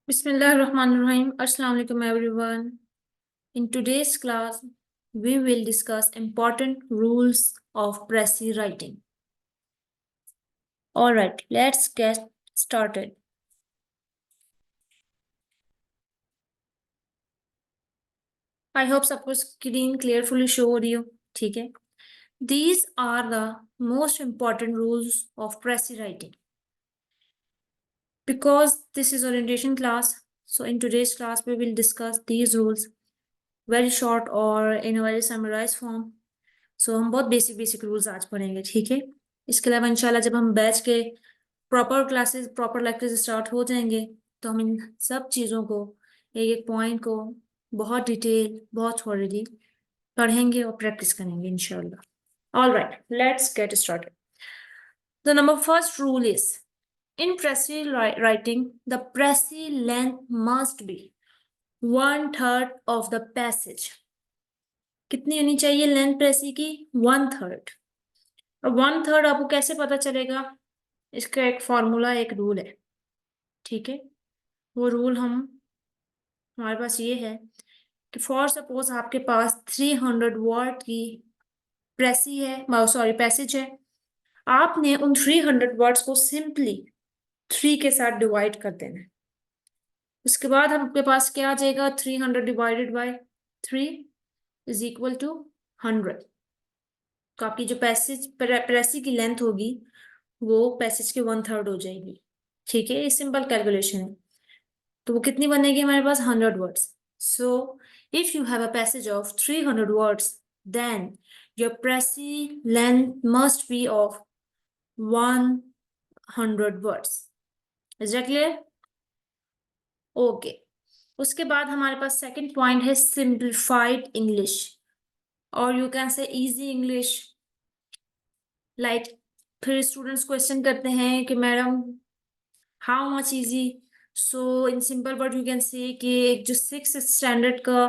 Bismillahirrahmanirrahim. Assalamu alaikum everyone. In today's class, we will discuss important rules of Prezi writing. Alright, let's get started. I hope सबको screen clearly show रही हो, ठीक है? These are the most important rules of Prezi writing. Because this is orientation class, so in today's class we will discuss these rules very short or in a very summarized form. सो हम बहुत basic rules आज पढ़ेंगे, ठीक है? इसके अलावा इंशाल्लाह जब हम बैच के प्रॉपर लेक्चर स्टार्ट हो जाएंगे तो हम इन सब चीज़ों को एक एक पॉइंट को बहुत डिटेल बहुत थॉरली पढ़ेंगे और प्रैक्टिस करेंगे इंशाल्लाह. All right, let's get started. The number first rule is in Prezi writing, the Prezi length must be 1/3 of the passage. कितनी होनी चाहिए लेंथ प्रेसी की? 1/3. अब 1/3 आपको कैसे पता चलेगा? इसका एक फॉर्मूला, एक रूल है, ठीक है? वो रूल हमारे पास ये है कि फॉर सपोज आपके पास 300 वर्ड की प्रेसी है, सॉरी पैसेज है. आपने उन 300 वर्ड्स को सिंपली 3 के साथ डिवाइड कर देना है. उसके बाद आपके पास क्या आ जाएगा? 300 divided by 3 is equal to 100. तो आपकी जो प्रेसी की लेंथ होगी वो पैसेज के 1/3 हो जाएगी, ठीक है? ये सिंपल कैलकुलेशन है. तो वो कितनी बनेगी हमारे पास? 100 words. So if you have a passage of 300 words then your precis length must be of 100 words. Is that clear? Okay. उसके बाद हमारे पास सेकंड पॉइंट है सिंप्लीफाइड इंग्लिश और you can say easy English. Like फिर students question करते हैं कि madam how much easy. So in simple word you can say कि एक जो 6th स्टैंडर्ड का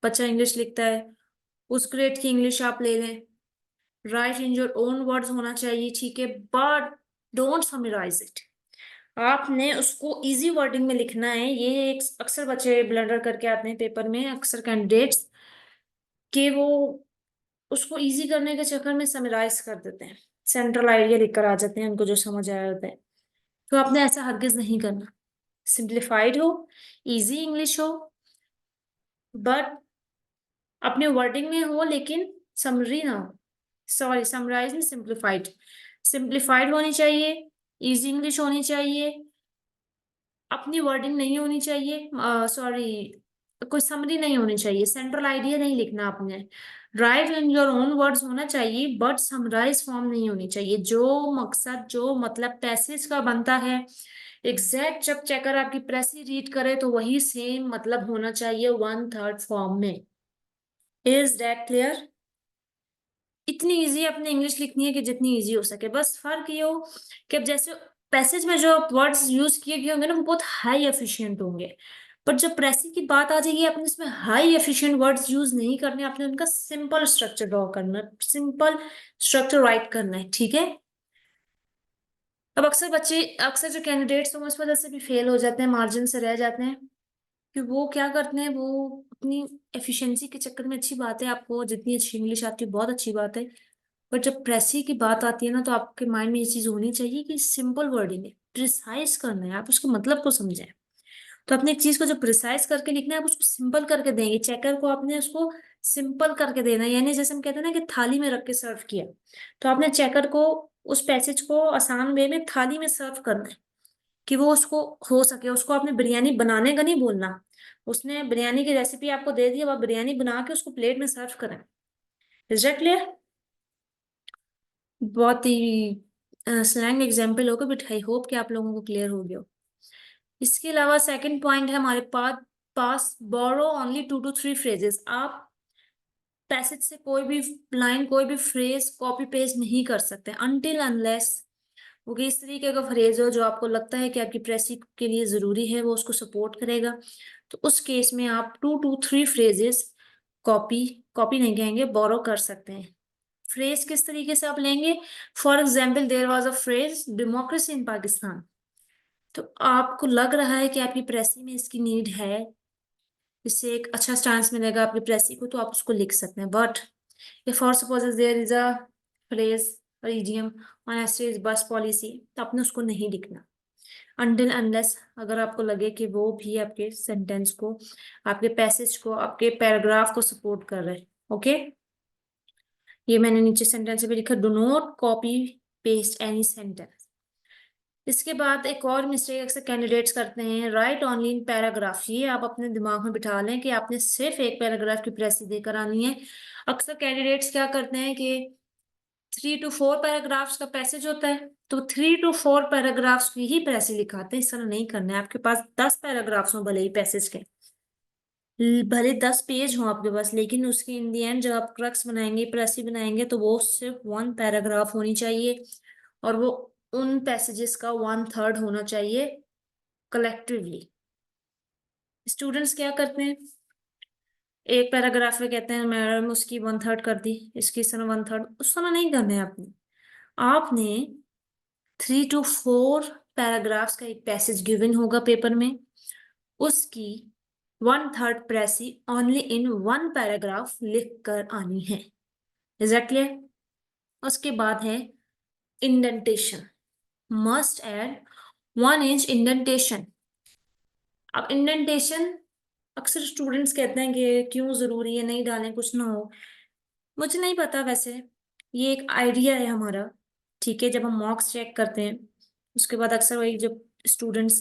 बच्चा इंग्लिश लिखता है उस ग्रेड की इंग्लिश आप ले लें. Write in your own words होना चाहिए, ठीक है? But don't summarise it. आपने उसको इजी वर्डिंग में लिखना है. ये एक अक्सर बच्चे ब्लंडर करके आते हैं पेपर में, अक्सर कैंडिडेट्स, कि वो उसको इजी करने के चक्कर में समराइज कर देते हैं, सेंट्रल आइडिया लिखकर आ जाते हैं, उनको जो समझ आया होता है. तो आपने ऐसा हरगिज नहीं करना. सिंप्लीफाइड हो, इजी इंग्लिश हो, बट अपने वर्डिंग में हो लेकिन समरी ना हो. सॉरी, समराइज नहीं, सिंप्लीफाइड. सिंप्लीफाइड होनी चाहिए, इजी इंग्लिश होनी चाहिए, अपनी वर्डिंग नहीं होनी चाहिए, सॉरी कोई समरी नहीं होनी चाहिए, सेंट्रल आइडिया नहीं लिखना आपने. Right in your own words होना चाहिए बट समराइज फॉर्म नहीं होनी चाहिए. जो मकसद जो मतलब पैसेज का बनता है एग्जैक्ट जब चेकर आपकी प्रेसी रीड करे तो वही सेम मतलब होना चाहिए 1/3 फॉर्म में. Is that clear? इतनी इजी अपने इंग्लिश लिखनी है कि जितनी इजी हो सके. बस फर्क ये हो कि अब जैसे पैसेज में जो वर्ड्स यूज किए गए होंगे ना वो बहुत हाई एफिशिएंट होंगे, बट जब प्रेसी की बात आ जाएगी आपने इसमें हाई एफिशिएंट वर्ड्स यूज नहीं करने. आपने उनका सिंपल स्ट्रक्चर ड्रॉ करना है, सिंपल स्ट्रक्चर राइट करना है, ठीक है? अब अक्सर जो कैंडिडेट्स होंगे उस वजह से भी फेल हो जाते हैं, मार्जिन से रह जाते हैं, कि वो क्या करते हैं, वो अपनी एफिशिएंसी के चक्कर में. अच्छी बात है आपको जितनी अच्छी इंग्लिश आती है, बहुत अच्छी बात है, बट जब प्रेसी की बात आती है ना तो आपके माइंड में ये चीज होनी चाहिए कि सिंपल वर्डिंग है, प्रिसाइज करना है, आप उसके मतलब को समझें. तो अपने एक चीज को जब प्रिसाइज करके लिखना है आप उसको सिंपल करके देंगे. चेकर को आपने उसको सिंपल करके देना है, यानी जैसे हम कहते हैं ना कि थाली में रख के सर्व किया, तो आपने चेकर को उस पैसेज को आसान वे में थाली में सर्व करना है कि वो उसको हो सके. उसको आपने बिरयानी बनाने का नहीं बोलना. उसने बिरयानी की रेसिपी आपको दे दी, अब आप बिरयानी बना के उसको प्लेट में सर्व करें. Is that clear? बहुत ही स्लैंग एग्जाम्पल होगा बट आई होप कि आप लोगों को क्लियर हो गया हो. इसके अलावा सेकंड पॉइंट है हमारे पास बोरो ओनली 2 to 3 फ्रेजेस. आप पैसेज से कोई भी लाइन कोई भी फ्रेज कॉपी पेस्ट नहीं कर सकते अनटिल अनलेस वो इस तरीके का फ्रेज हो जो आपको लगता है कि आपकी प्रेसी के लिए जरूरी है, वो उसको सपोर्ट करेगा. तो उस केस में आप 2 to 3 फ्रेजेस कॉपी नहीं कहेंगे, बोरो कर सकते हैं. फ्रेज किस तरीके से आप लेंगे? For example there was a phrase democracy in Pakistan. तो आपको लग रहा है कि आपकी प्रेसी में इसकी नीड है, इससे एक अच्छा चांस मिलेगा आपकी प्रेसी को, तो आप उसको लिख सकते हैं। But if for suppose there is a phrase or idiom on yesterday's bus policy, तो आपने उसको नहीं लिखना until unless अगर आपको लगे कि वो भी आपके सेंटेंस को, आपके पैसेज को, आपके पैराग्राफ को सपोर्ट कर रहे हैं। ओके, ये मैंने नीचे सेंटेंस पे लिखा, do not copy paste any sentence. इसके बाद एक और मिस्टेक अक्सर कैंडिडेट्स करते हैं, राइट ओनली इन पैराग्राफ। ये आप अपने दिमाग में बिठा लें कि आपने सिर्फ एक पैराग्राफ की प्रेसी देकर आनी है। अक्सर कैंडिडेट्स क्या करते हैं कि 3 to 4 पैराग्राफ्स का पैसेज होता है, तो 3 to 4 पैराग्राफ्स की ही प्रेसी लिखाते हैं। इस तरह नहीं करना है। आपके पास 10 पैराग्राफ्स हो भले ही पैसेज के, भले 10 पेज हो आपके पास, लेकिन उसके इन दी एंड जब आप क्रक्स बनाएंगे, प्रेसी बनाएंगे, तो वो सिर्फ 1 पैराग्राफ होनी चाहिए, और वो उन पैसेजेस का 1/3 होना चाहिए कलेक्टिवली। स्टूडेंट्स क्या करते हैं, एक पैराग्राफ में कहते हैं मैडम उसकी 1/3 कर दी, इसकी इस तरह 1/3, उस तरह नहीं करना है आपने। आपने 3 to 4 पैराग्राफ्स का एक पैसेज गिवन होगा पेपर में, उसकी 1/3 प्रेसी ओनली इन 1 पैराग्राफ लिख कर आनी है। Is that clear? उसके बाद है indentation, must add 1 inch indentation. अब इंडेंटेशन अक्सर स्टूडेंट्स कहते हैं कि क्यों जरूरी है, नहीं डालें कुछ ना हो। मुझे नहीं पता, वैसे ये एक आइडिया है हमारा, ठीक है। जब हम मॉक्स चेक करते हैं उसके बाद अक्सर वही जब स्टूडेंट्स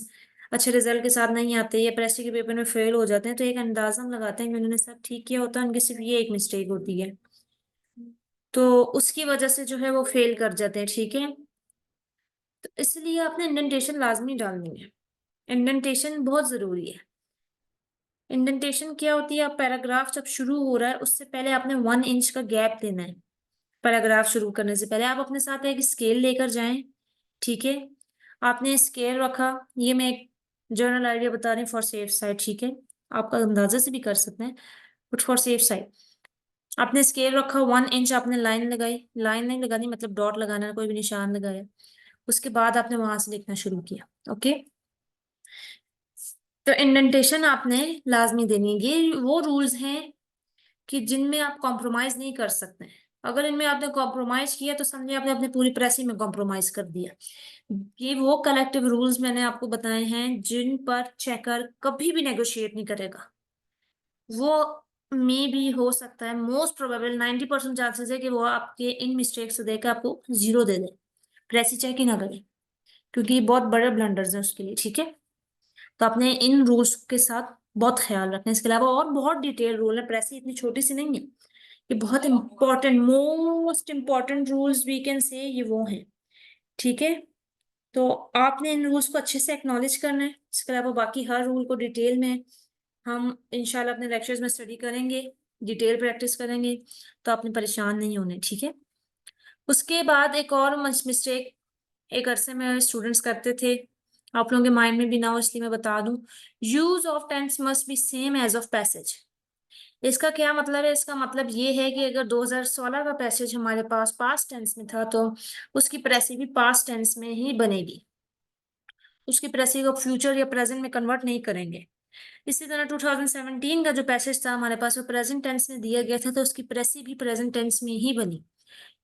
अच्छे रिजल्ट के साथ नहीं आते या प्रेस्टी के पेपर में फेल हो जाते हैं, तो एक अंदाजा हम लगाते हैं कि उन्होंने सब ठीक किया होता है, उनकी सिर्फ ये एक मिस्टेक होती है, तो उसकी वजह से जो है वो फेल कर जाते हैं, ठीक है। तो इसलिए आपने इंडेंटेशन लाजमी डालनी है, इंडेंटेशन बहुत जरूरी है। इंडेंटेशन क्या होती है, आप पैराग्राफ जब शुरू हो रहा है उससे पहले आपने 1 इंच का गैप देना है। पैराग्राफ शुरू करने से पहले आप अपने साथ एक स्केल लेकर जाएं, ठीक है। आपने स्केल रखा, ये मैं एक जनरल आइडिया बता रही हूँ फॉर सेफ साइड, ठीक है। आपका अंदाजा से भी कर सकते हैं, बट फॉर सेफ साइड आपने स्केल रखा, 1 इंच आपने लाइन लगाई, लाइन नहीं लगानी मतलब डॉट लगाना है, कोई भी निशान लगाया, उसके बाद आपने वहां से लिखना शुरू किया। ओके, तो इंडेंटेशन आपने लाजमी देनी है। ये वो रूल्स हैं कि जिनमें आप कॉम्प्रोमाइज नहीं कर सकते हैं। अगर इनमें आपने कॉम्प्रोमाइज किया तो समझिए आपने अपनी पूरी प्रेसी में कॉम्प्रोमाइज कर दिया। ये वो कलेक्टिव रूल्स मैंने आपको बताए हैं जिन पर चेकर कभी भी नेगोशिएट नहीं करेगा। वो मे भी हो सकता है, मोस्ट प्रोबेबल 90% चांसेस है कि वो आपके इन मिस्टेक्स से देकर आपको 0 दे दे, प्रेसी चेक ही ना करे, क्योंकि ये बहुत बड़े ब्लंडर्स हैं उसके लिए, ठीक है। तो आपने इन रूल्स के साथ बहुत ख्याल रखना है। इसके अलावा और बहुत डिटेल रूल है, प्रेसी इतनी छोटी सी नहीं है, ये बहुत important, most important rules we can say ये वो हैं, ठीक है। तो आपने इन रूल्स को अच्छे से एक्नॉलेज करना है। इसके अलावा बाकी हर रूल को डिटेल में हम इंशाल्लाह अपने लेक्चर्स में स्टडी करेंगे, डिटेल प्रैक्टिस करेंगे, तो आपने परेशान नहीं होने, ठीक है। उसके बाद एक और मिस्टेक एक अरसे में स्टूडेंट्स करते थे, आप लोगों के माइंड में भी ना हो इसलिए मैं बता दूं, use of tense must be same as of passage. इसका क्या मतलब है, इसका मतलब ये है कि अगर 2016 का पैसेज हमारे पास पास्ट टेंस में था तो उसकी प्रेसी भी पास्ट टेंस में ही बनेगी, उसकी प्रेसी को फ्यूचर या प्रेजेंट में कन्वर्ट नहीं करेंगे। इसी तरह 2017 का जो पैसेज था हमारे पास वो प्रेजेंट टेंस में दिया गया था, तो उसकी प्रेसी भी प्रेजेंट टेंस में ही बनी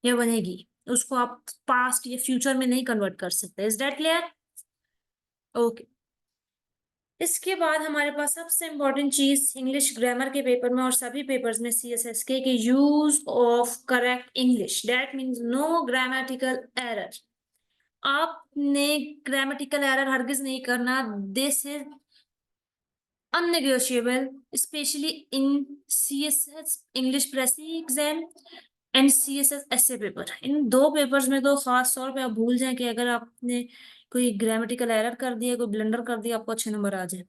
या बनेगी, उसको आप पास्ट या फ्यूचर में नहीं कन्वर्ट कर सकते। Is that clear? ओके। इसके बाद हमारे पास सबसे इंपॉर्टेंट चीज इंग्लिश ग्रामर के पेपर में और सभी पेपर्स में CSS के use of correct English, that means no grammatical error. आपने ग्रामेटिकल एरर हरगिज नहीं करना, this is unnegotiable, specially in CSS English precis exam and CSS ऐसे पेपर। इन 2 पेपर्स में तो खास तौर पे आप भूल जाएं कि अगर आपने कोई ग्रामेटिकल एरर कर दिया, कोई ब्लंडर कर दिया, आपको अच्छे नंबर आ जाए,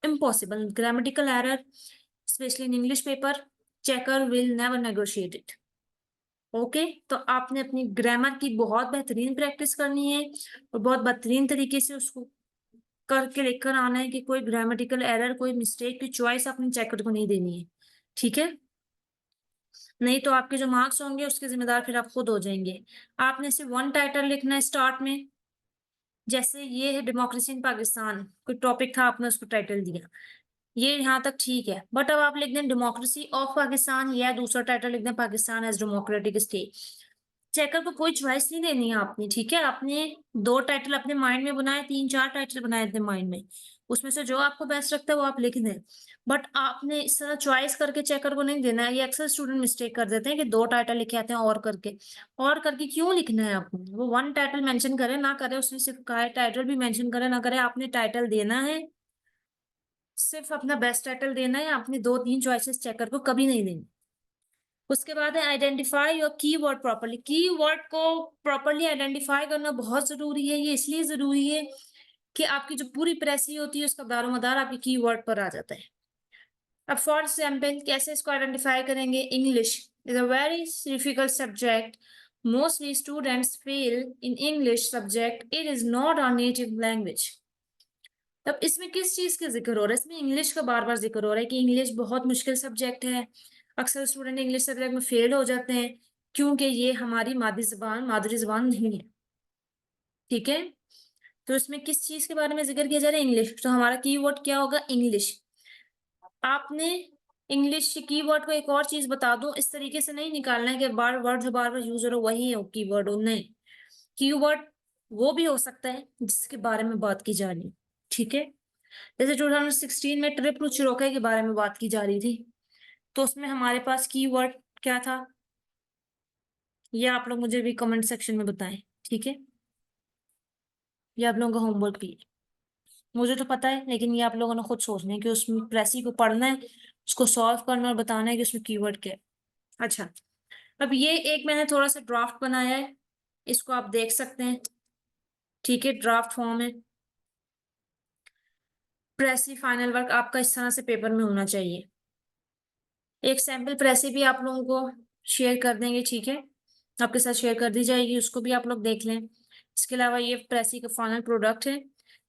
impossible. Grammatical error specially in English paper, checker will never negotiate it. Okay, तो आपने अपनी ग्रामर की बहुत बेहतरीन प्रैक्टिस करनी है और बहुत बेहतरीन तरीके से उसको करके लेकर आना है कि कोई ग्रामेटिकल एरर, कोई मिस्टेक की चॉइस अपने चेकर को नहीं देनी है, ठीक है। नहीं तो आपके जो मार्क्स होंगे उसके जिम्मेदार फिर आप खुद हो जाएंगे। आपने सिर्फ 1 टाइटल लिखना है स्टार्ट में, जैसे ये है डेमोक्रेसी इन पाकिस्तान, कोई टॉपिक था, आपने उसको टाइटल दिया, ये यहाँ तक ठीक है। बट अब आप लिख दें डेमोक्रेसी ऑफ पाकिस्तान या दूसरा टाइटल लिख दें Pakistan as democratic state. Checker को कोई चॉइस नहीं देनी है आपने, ठीक है। आपने 2 टाइटल अपने माइंड में बनाए, 3-4 टाइटल बनाए अपने माइंड में, उसमें से जो आपको बेस्ट लगता है वो आप लिख दें। बट आपने इस तरह चॉइस करके चेकर को नहीं देना है। ये अक्सर स्टूडेंट मिस्टेक कर देते हैं कि 2 टाइटल लिखे आते हैं और करके क्यों लिखना है आपने? वो 1 टाइटल मेंशन करे ना करे, उसने सिर्फ कहा है टाइटल भी मेंशन करे ना करे, आपने टाइटल देना है, सिर्फ अपना बेस्ट टाइटल देना है। आपने 2-3 चॉइसेस चेकर को कभी नहीं देनी। उसके बाद है identify your keyword properly. Keyword को प्रॉपर्ली आइडेंटिफाई करना बहुत जरूरी है। ये इसलिए जरूरी है कि आपकी जो पूरी प्रेसी होती है उसका दारोमदार आपके कीवर्ड पर आ जाता है। अब फॉर एग्जाम्पल कैसे इसको आइडेंटिफाई करेंगे? English is a very difficult subject, mostly students fail in English subject, it is not our native language. तब इसमें किस चीज का जिक्र हो रहा है? इसमें इंग्लिश का बार बार जिक्र हो रहा है कि इंग्लिश बहुत मुश्किल सब्जेक्ट है, अक्सर स्टूडेंट इंग्लिश सब्जेक्ट में फेल हो जाते हैं क्योंकि ये हमारी मादरी जबान नहीं है, ठीक है। तो इसमें किस चीज के बारे में जिक्र किया जा रहा है? इंग्लिश। तो हमारा कीवर्ड क्या होगा? इंग्लिश। आपने इंग्लिश कीवर्ड को एक और चीज बता दूं, इस तरीके से नहीं निकालना है कि बार वर्ड जो बार बार यूज हो रहा है वही है कीवर्ड हो, नहीं। कीवर्ड वो भी हो सकता है जिसके बारे में बात की जा रही है, ठीक है। जैसे 2016 में ट्रिप टू चिरोके के बारे में बात की जा रही थी, तो उसमें हमारे पास कीवर्ड क्या था? ये आप लोग मुझे भी कमेंट सेक्शन में बताएं, ठीक है। ये आप लोगों का होमवर्क भी है, मुझे तो पता है, लेकिन ये आप लोगों ने खुद सोचना है कि उसमें प्रेसी को पढ़ना है, उसको सॉल्व करना और बताना है कि उसमें कीवर्ड क्या है। अच्छा, अब ये एक मैंने थोड़ा सा ड्राफ्ट बनाया है, इसको आप देख सकते हैं, ठीक है, ड्राफ्ट फॉर्म है। प्रेसी फाइनल वर्क आपका इस तरह से पेपर में होना चाहिए। एक सैंपल प्रेसी भी आप लोगों को शेयर कर देंगे, ठीक है, आपके साथ शेयर कर दी जाएगी, उसको भी आप लोग देख लें। इसके अलावा ये प्रेसी का फाइनल प्रोडक्ट है।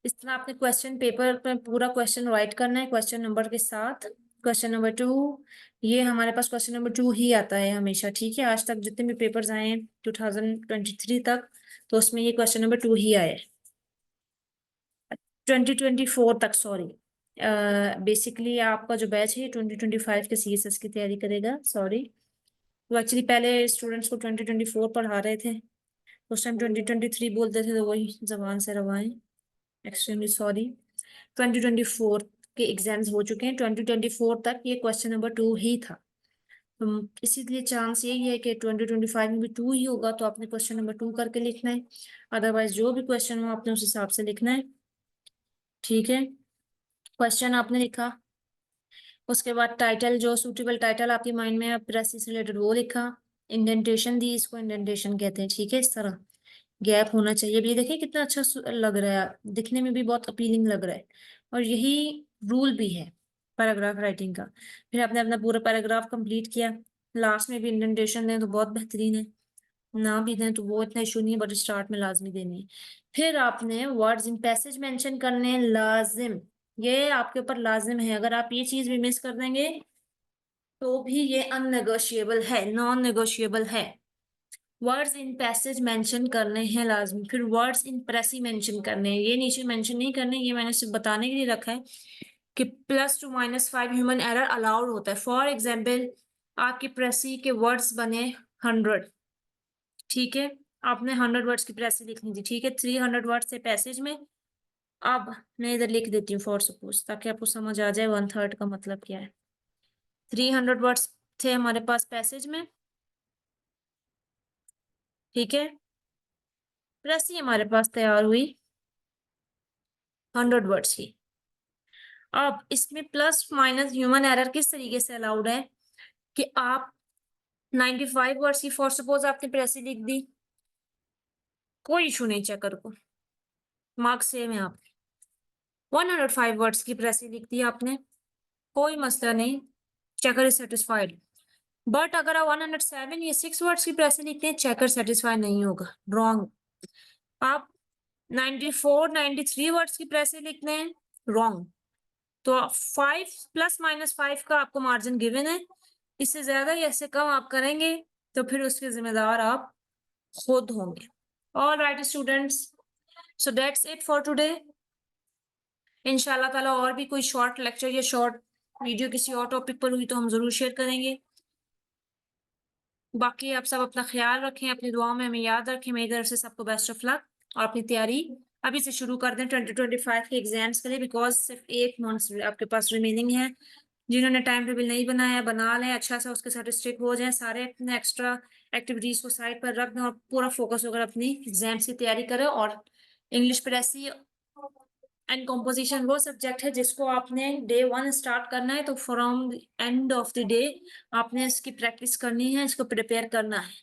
इस तरह आपने क्वेश्चन पेपर पर पूरा क्वेश्चन राइट करना है क्वेश्चन नंबर के साथ। क्वेश्चन नंबर 2, ये हमारे पास क्वेश्चन नंबर 2 ही आता है हमेशा, ठीक है। आज तक जितने भी पेपर्स आए हैं 2023 तक, तो उसमें ये क्वेश्चन नंबर 2 ही आया है। 2024 तक, सॉरी, बेसिकली आपका जो बैच है 2025 के CSS की तैयारी करेगा, सॉरी। तो एक्चुअली पहले स्टूडेंट्स को 2024 पढ़ा रहे थे, उस टाइम 2023 बोलते थे, तो वही जबान से रवाएं, एक्सट्रीमली सॉरी। 2024 के एग्जाम्स हो चुके हैं, 2024 तक ये क्वेश्चन नंबर 2 ही था। इसीलिए चांस यही है कि 2025 में भी 2 ही होगा, तो आपने क्वेश्चन नंबर 2 करके लिखना है, अदरवाइज जो भी क्वेश्चन हो आपने उस हिसाब से लिखना है, ठीक है। क्वेश्चन आपने लिखा, उसके बाद टाइटल, जो सूटेबल टाइटल आपके माइंड में है प्रेसी से रिलेटेड वो लिखा, इंडेंटेशन दी, इसको इंडेंटेशन कहते हैं, ठीक है। इस तरह गैप होना चाहिए। अब ये देखिए कितना अच्छा लग रहा है, दिखने में भी बहुत अपीलिंग लग रहा है, और यही रूल भी है पैराग्राफ राइटिंग का। फिर आपने अपना पूरा पैराग्राफ कंप्लीट किया, लास्ट में भी इंडेंटेशन दें तो बहुत बेहतरीन है, ना भी दें तो वो इतना इशू नहीं है, बट स्टार्ट में लाजमी देनी है। फिर आपने वर्ड्स इन पैसेज मेंशन करने हैं, लाजिम, ये आपके ऊपर लाजिम है। अगर आप ये चीज भी मिस कर देंगे तो भी ये अननेगोशिएबल है, नॉन नेगोशिएबल है। वर्ड्स इन पैसेज मेंशन करने हैं लाजमी। फिर वर्ड्स इन प्रेसी मेंशन करने हैं, ये नीचे मेंशन नहीं करने, ये मैंने सिर्फ बताने के लिए रखा है कि +2 -5 ह्यूमन एरर अलाउड होता है। फॉर एग्जाम्पल आपकी प्रेसी के वर्ड्स बने 100, ठीक है, आपने 100 वर्ड्स की प्रेसी लिखनी थी, ठीक है, 300 वर्ड्स थे पैसेज में। अब मैं इधर लिख देती हूँ फॉर सपोज, ताकि आपको समझ आ जाए 1/3 का मतलब क्या है। 300 वर्ड्स थे हमारे पास पैसेज में, ठीक है, प्रेसी हमारे पास तैयार हुई 100 वर्ड्स की। अब इसमें प्लस माइनस ह्यूमन एरर किस तरीके से अलाउड है कि आप 95 वर्ड्स की फॉर सपोज आपने प्रेसी लिख दी, कोई इशू नहीं, चेकर को मार्क्स सेम है। आप 105 वर्ड्स की प्रेसी लिख दी आपने, कोई मसला नहीं, चेकर इज सेटिस्फाइड। बट अगर आप 107 या 6 वर्ड्स की प्रेसी लिखते हैं, चेकर सेटिस्फाई नहीं होगा, रॉन्ग। आप 94 93 वर्ड्स की प्रेसी लिखते हैं, रॉन्ग। तो 5 +- 5 का आपको मार्जिन गिवन है, इससे ज्यादा या इससे कम आप करेंगे तो फिर उसके जिम्मेदार आप खुद होंगे। All right students, so that's it for today. इंशाल्लाह ताला और भी कोई शॉर्ट लेक्चर या शॉर्ट वीडियो किसी और टॉपिक पर हुई तो हम ज़रूर शेयर करेंगे। बाकी आप सब अपना ख्याल रखें, अपनी दुआओं में हमें याद रखें। मेरी तरफ से सबको बेस्ट ऑफ लक और अपनी तैयारी अभी से शुरू कर दें 2025 के एग्जाम्स के लिए, बिकॉज सिर्फ 8 मंथ्स आपके पास रिमेनिंग है। जिन्होंने टाइम टेबल नहीं बनाया बना लें अच्छा सा, उसके साथ स्टिक हो जाएं, सारे अपने एक्स्ट्रा एक्टिविटीज को साइड पर रख दें और पूरा फोकस होकर अपनी एग्जाम्स की तैयारी करें। और इंग्लिश प्रेसी एंड कॉम्पोजिशन वो सब्जेक्ट है जिसको आपने डे 1 स्टार्ट करना है, तो from end of the day आपने इसकी प्रैक्टिस करनी है, इसको प्रिपेयर करना है।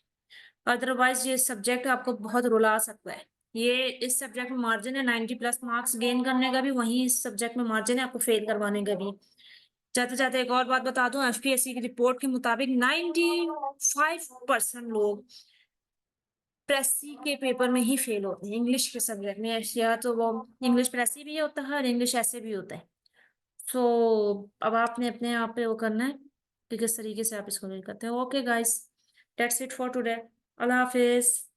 अदरवाइज ये सब्जेक्ट आपको बहुत रुला सकता है। ये इस सब्जेक्ट में मार्जिन है 90 प्लस मार्क्स गेन करने का भी, वहीं इस सब्जेक्ट में मार्जिन है आपको फेल करवाने का भी। जाते जाते एक और बात बता दूं, एफपीएससी की रिपोर्ट के मुताबिक 95% लोग प्रेसी के पेपर में ही फेल होते हैं, इंग्लिश के सब्जेक्ट में। या तो वो इंग्लिश प्रेसी भी होता है और इंग्लिश ऐसे भी होता है। सो अब आपने अपने आप पे वो करना है कि किस तरीके से आप इसको डील करते हैं। Okay guys, that's it for today. Allah Hafiz.